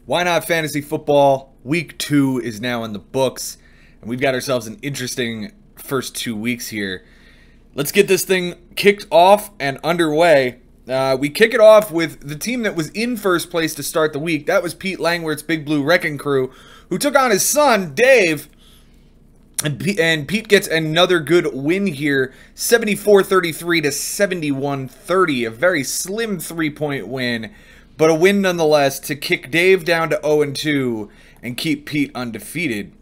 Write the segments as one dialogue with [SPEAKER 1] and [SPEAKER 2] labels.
[SPEAKER 1] Why Not Fantasy Football? Week 2 is now in the books, and we've got ourselves an interesting first 2 weeks here. Let's get this thing kicked off and underway. We kick it off with the team that was in first place to start the week. That was Pete Langworth's Big Blue Wrecking Crew, who took on his son, Dave. And Pete gets another good win here, 74-33 to 71-30. A very slim 3-point win, but a win nonetheless to kick Dave down to 0-2 and keep Pete undefeated.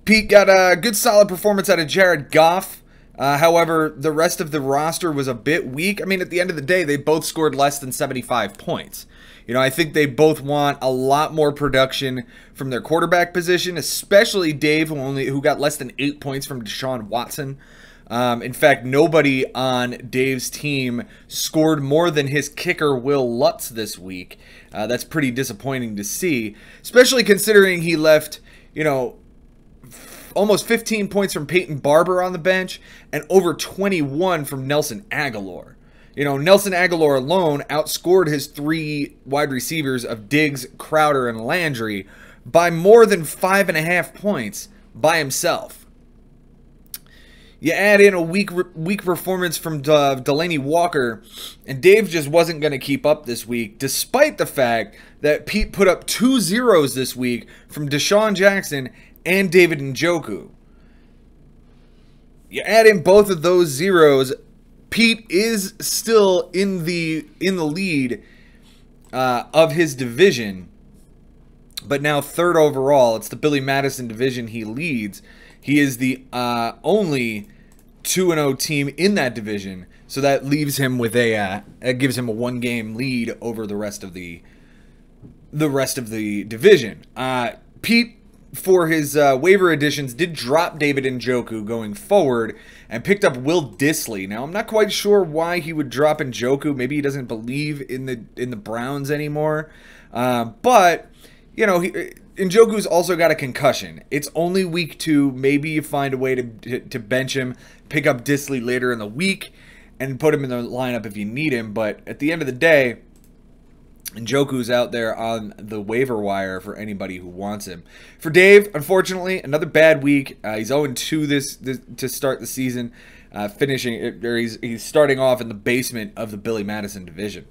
[SPEAKER 1] Pete got a good solid performance out of Jared Goff. However, the rest of the roster was a bit weak. I mean, at the end of the day, they both scored less than 75 points. You know, I think they both want a lot more production from their quarterback position, especially Dave, who got less than 8 points from Deshaun Watson. In fact, nobody on Dave's team scored more than his kicker, Will Lutz, this week. That's pretty disappointing to see, especially considering he left, almost 15 points from Peyton Barber on the bench and over 21 from Nelson Aguilar. Nelson Aguilar alone outscored his 3 wide receivers of Diggs, Crowder, and Landry by more than 5.5 points by himself. You add in a weak performance from Delaney Walker, and Dave just wasn't going to keep up this week, despite the fact that Pete put up 2 zeros this week from Deshaun Jackson and David Njoku. You add in both of those zeros, Pete is still in the lead of his division, but now third overall. It's the Billy Madison division he leads. He is the only 2-0 team in that division, so that leaves him with it gives him a 1-game lead over the rest of the division. Pete, for his waiver additions, did drop David Njoku going forward and picked up Will Dissly. Now, I'm not quite sure why he would drop Njoku. Maybe he doesn't believe in the Browns anymore. But Njoku's also got a concussion. It's only week 2. Maybe you find a way to bench him, pick up Dissly later in the week, and put him in the lineup if you need him. But at the end of the day, Njoku's out there on the waiver wire for anybody who wants him. For Dave, unfortunately, another bad week. He's 0-2 this to start the season, he's starting off in the basement of the Billy Madison division.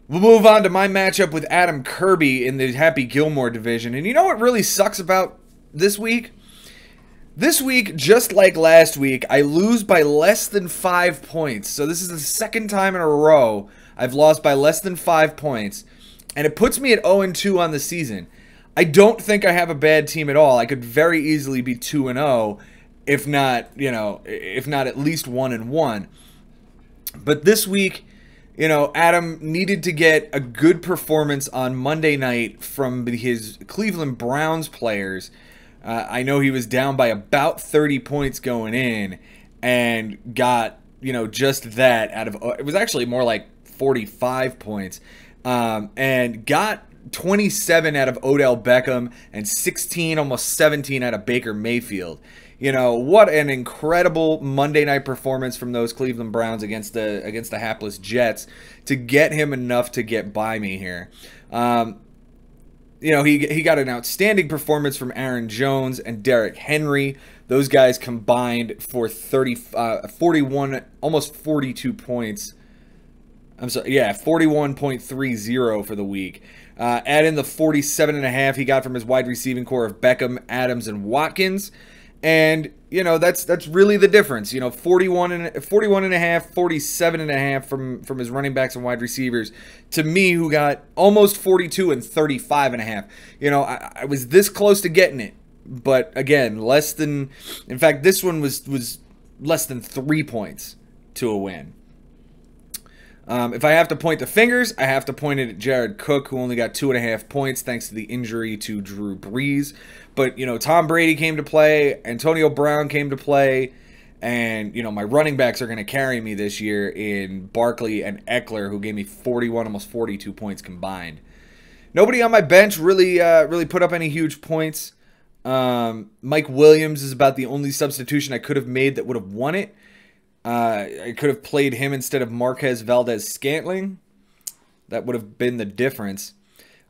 [SPEAKER 1] We'll move on to my matchup with Adam Kirby in the Happy Gilmore division. And you know what really sucks about this week? This week, just like last week, I lose by less than 5 points. So this is the second time in a row I've lost by less than 5 points. And it puts me at 0-2 on the season. I don't think I have a bad team at all. I could very easily be 2-0, if not at least 1-1. But this week, Adam needed to get a good performance on Monday night from his Cleveland Browns players. I know he was down by about 30 points going in and got, just that out of, it was actually more like 45 points, and got 27 out of Odell Beckham and 16, almost 17 out of Baker Mayfield. What an incredible Monday night performance from those Cleveland Browns against the hapless Jets to get him enough to get by me here. He got an outstanding performance from Aaron Jones and Derrick Henry. Those guys combined for 41, almost 42 points. I'm sorry, yeah, 41.30 for the week. Add in the 47.5 he got from his wide receiving core of Beckham, Adams, and Watkins. And, that's really the difference. 41.5, 47.5 from his running backs and wide receivers to me, who got almost 42 and 35.5. I was this close to getting it. But again, in fact, this one was less than 3 points to a win. If I have to point the fingers, I have to point it at Jared Cook, who only got 2.5 points thanks to the injury to Drew Brees. But, Tom Brady came to play, Antonio Brown came to play, and, my running backs are going to carry me this year in Barkley and Eckler, who gave me 41, almost 42 points combined. Nobody on my bench really put up any huge points. Mike Williams is about the only substitution I could have made that would have won it. I could have played him instead of Marquez Valdez-Scantling. That would have been the difference.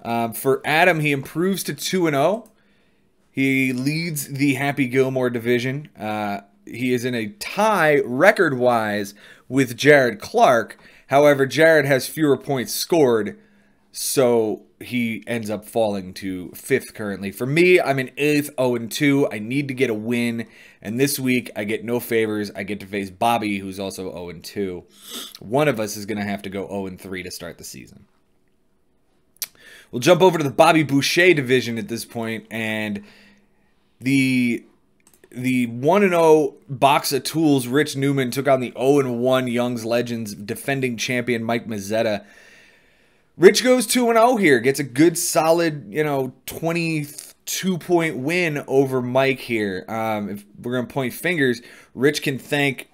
[SPEAKER 1] For Adam, he improves to 2-0. He leads the Happy Gilmore division. He is in a tie record-wise with Jared Clark. However, Jared has fewer points scored, so he ends up falling to 5th currently. For me, I'm in 8th, 0-2. I need to get a win, and this week I get no favors. I get to face Bobby, who's also 0-2. One of us is going to have to go 0-3 to start the season. We'll jump over to the Bobby Boucher division at this point, and the 1-0 box of tools, Rich Newman, took on the 0-1 Young's Legends defending champion Mike Mazzetta. Rich goes 2-0 here, gets a good solid, 22-point win over Mike here. If we're going to point fingers, Rich can thank,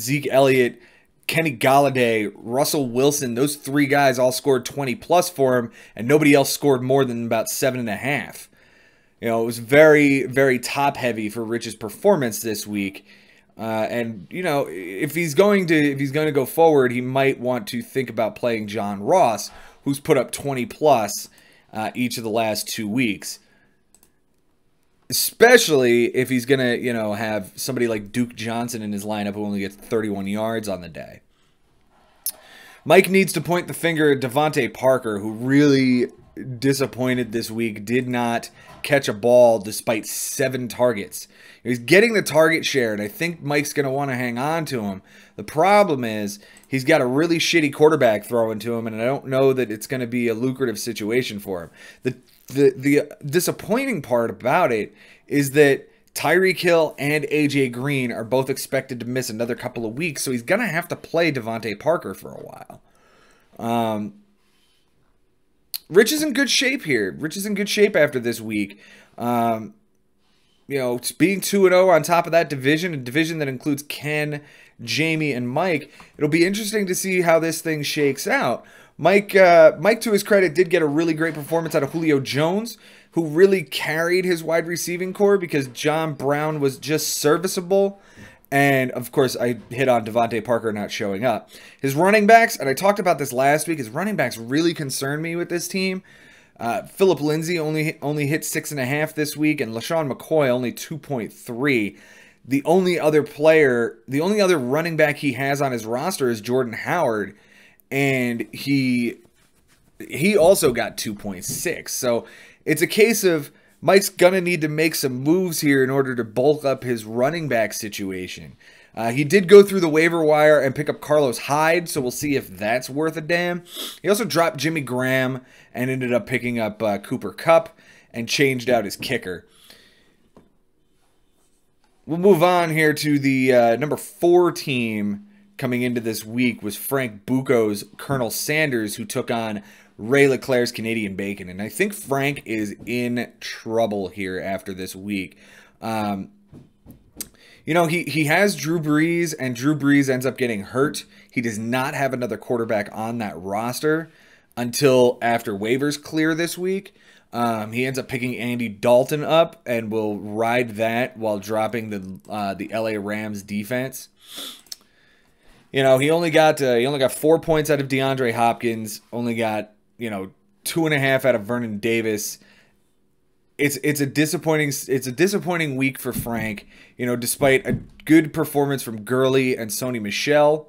[SPEAKER 1] Zeke Elliott, Kenny Galladay, Russell Wilson. Those 3 guys all scored 20-plus for him, and nobody else scored more than about 7.5. It was very, very top-heavy for Rich's performance this week. And if he's going to go forward, he might want to think about playing John Ross, who's put up 20+ each of the last 2 weeks. Especially if he's going to have somebody like Duke Johnson in his lineup who only gets 31 yards on the day. Mike needs to point the finger at Devontae Parker, who really disappointed this week, did not catch a ball despite 7 targets. He's getting the target share, and I think Mike's going to want to hang on to him. The problem is he's got a really shitty quarterback throwing to him, and I don't know that it's going to be a lucrative situation for him. The disappointing part about it is that Tyreek Hill and A.J. Green are both expected to miss another couple of weeks, so he's going to have to play Devontae Parker for a while. Rich is in good shape here. Rich is in good shape after this week. Being 2-0 on top of that division, a division that includes Ken, Jamie, and Mike, it'll be interesting to see how this thing shakes out. Mike, to his credit, did get a really great performance out of Julio Jones, who really carried his wide receiving core because John Brown was just serviceable. And, of course, I hit on Devontae Parker not showing up. His running backs, and I talked about this last week, his running backs really concern me with this team. Phillip Lindsay only hit 6.5 this week, and LaShawn McCoy only 2.3. The only other running back he has on his roster is Jordan Howard, and he also got 2.6. So it's a case of Mike's going to need to make some moves here in order to bulk up his running back situation. He did go through the waiver wire and pick up Carlos Hyde, so we'll see if that's worth a damn. He also dropped Jimmy Graham and ended up picking up Cooper Kupp and changed out his kicker. We'll move on here to the number 4 team coming into this week was Frank Bucco's Colonel Sanders, who took on Ray LeClair's Canadian Bacon. And I think Frank is in trouble here after this week. He has Drew Brees, and Drew Brees ends up getting hurt. He does not have another quarterback on that roster until after waivers clear this week. He ends up picking Andy Dalton up and will ride that while dropping the LA Rams defense. He only got 4 points out of DeAndre Hopkins, only got 2.5 out of Vernon Davis. It's a disappointing week for Frank. Despite a good performance from Gurley and Sony Michel,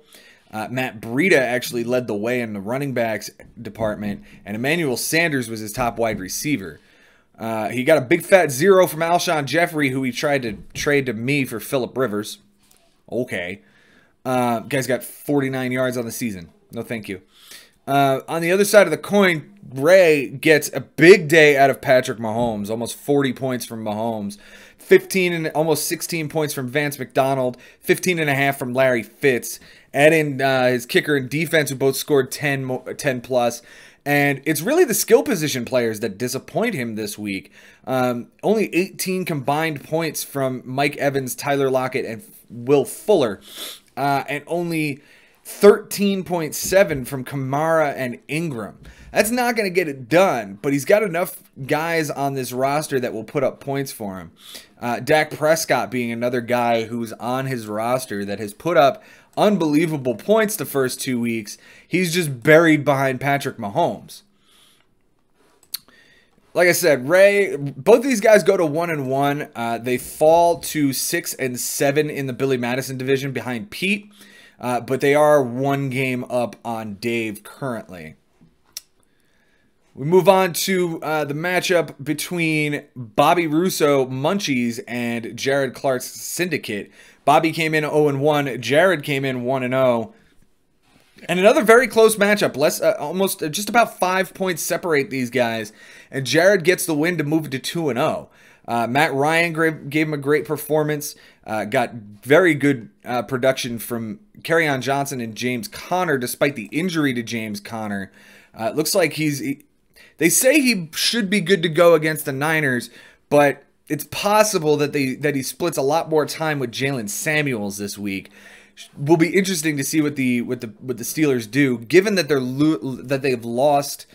[SPEAKER 1] Matt Breida actually led the way in the running backs department, and Emmanuel Sanders was his top wide receiver. He got a big fat 0 from Alshon Jeffrey, who he tried to trade to me for Phillip Rivers. Okay. Guy's got 49 yards on the season. No, thank you. On the other side of the coin, Ray gets a big day out of Patrick Mahomes. Almost 40 points from Mahomes. 15 and almost 16 points from Vance McDonald. 15.5 from Larry Fitz. Add in his kicker and defense, who both scored 10 plus. And it's really the skill position players that disappoint him this week. Only 18 combined points from Mike Evans, Tyler Lockett, and Will Fuller. And only 13.7 from Kamara and Ingram. That's not going to get it done, but he's got enough guys on this roster that will put up points for him. Dak Prescott being another guy who's on his roster that has put up unbelievable points the first 2 weeks. He's just buried behind Patrick Mahomes. Like I said, Ray, both these guys go to 1-1. They fall to 6-7 in the Billy Madison division behind Pete, but they are 1 game up on Dave currently. We move on to the matchup between Bobby Russo Munchies and Jared Clark's Syndicate. Bobby came in 0-1. Jared came in 1-0. And another very close matchup. Almost just about 5 points separate these guys. And Jared gets the win to move to 2-0. Matt Ryan gave him a great performance. Got very good production from Kerryon Johnson and James Conner, despite the injury to James Conner. It looks like they say he should be good to go against the Niners, but it's possible that he splits a lot more time with Jalen Samuels this week. Will be interesting to see what the Steelers do, given that they've lost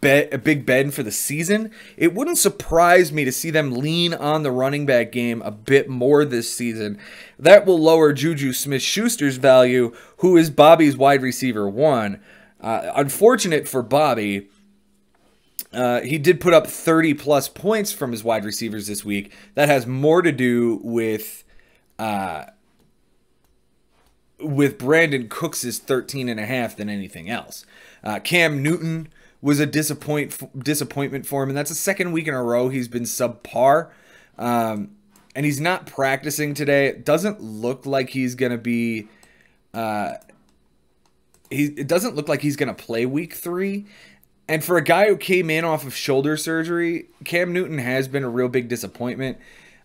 [SPEAKER 1] Big Ben for the season. It wouldn't surprise me to see them lean on the running back game a bit more this season. That will lower Juju Smith-Schuster's value, who is Bobby's wide receiver 1. Unfortunate for Bobby, he did put up 30-plus points from his wide receivers this week. That has more to do with Brandon Cooks' 13.5 than anything else. Cam Newton was a disappointment for him, and that's the second week in a row he's been subpar. And he's not practicing today. It doesn't look like he's going to be it doesn't look like he's going to play week 3. And for a guy who came in off of shoulder surgery, Cam Newton has been a real big disappointment.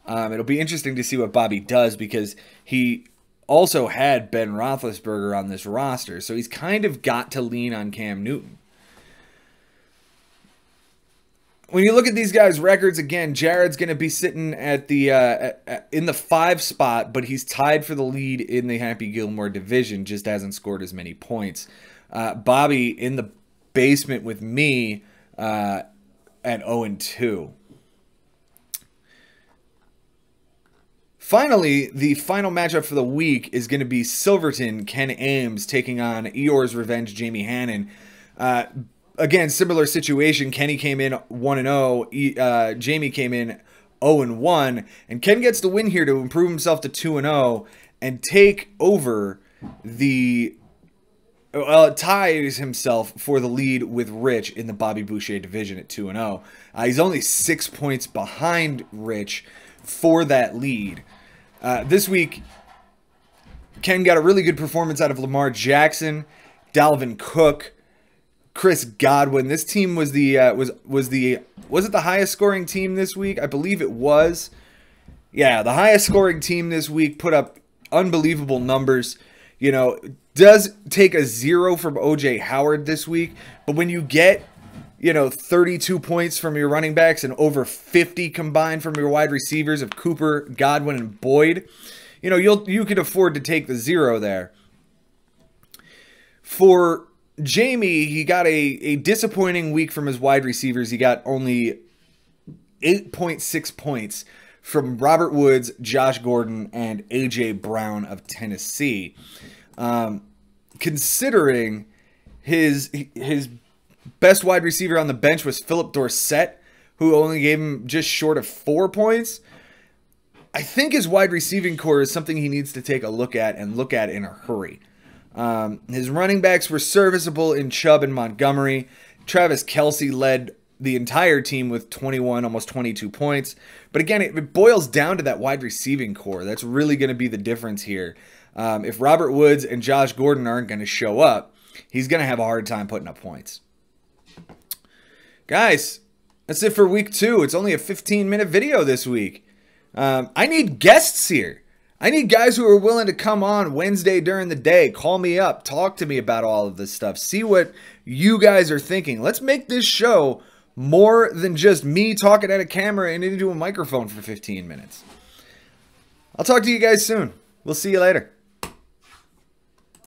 [SPEAKER 1] It'll be interesting to see what Bobby does, because he also had Ben Roethlisberger on this roster, so he's kind of got to lean on Cam Newton. When you look at these guys' records, again, Jared's going to be sitting at the in the 5 spot, but he's tied for the lead in the Happy Gilmore division, just hasn't scored as many points. Bobby in the basement with me at 0-2. Finally, the final matchup for the week is going to be Silverton, Ken Ames, taking on Eeyore's Revenge, Jamie Hannon. Again, similar situation. Kenny came in 1-0. Jamie came in 0-1. And Ken gets the win here to improve himself to 2-0 and take over the... ties himself for the lead with Rich in the Bobby Boucher division at 2-0. He's only 6 points behind Rich for that lead. This week, Ken got a really good performance out of Lamar Jackson, Dalvin Cook, Chris Godwin. This team was was it the highest scoring team this week? I believe it was. Yeah, the highest scoring team this week put up unbelievable numbers. You know, does take a 0 from O.J. Howard this week, but when you get, 32 points from your running backs and over 50 combined from your wide receivers of Cooper, Godwin, and Boyd, you can afford to take the 0 there. For Jamie, he got a disappointing week from his wide receivers. He got only 8.6 points from Robert Woods, Josh Gordon, and A.J. Brown of Tennessee. Considering his best wide receiver on the bench was Philip Dorsett, who only gave him just short of 4 points, I think his wide receiving core is something he needs to take a look at, and look at in a hurry. His running backs were serviceable in Chubb and Montgomery. Travis Kelce led the entire team with 21, almost 22 points. But again, it boils down to that wide receiving core. That's really going to be the difference here. If Robert Woods and Josh Gordon aren't going to show up, he's going to have a hard time putting up points. Guys, that's it for week 2. It's only a 15-minute video this week. I need guests here. I need guys who are willing to come on Wednesday during the day. Call me up. Talk to me about all of this stuff. See what you guys are thinking. Let's make this show more than just me talking at a camera and into a microphone for 15 minutes. I'll talk to you guys soon. We'll see you later.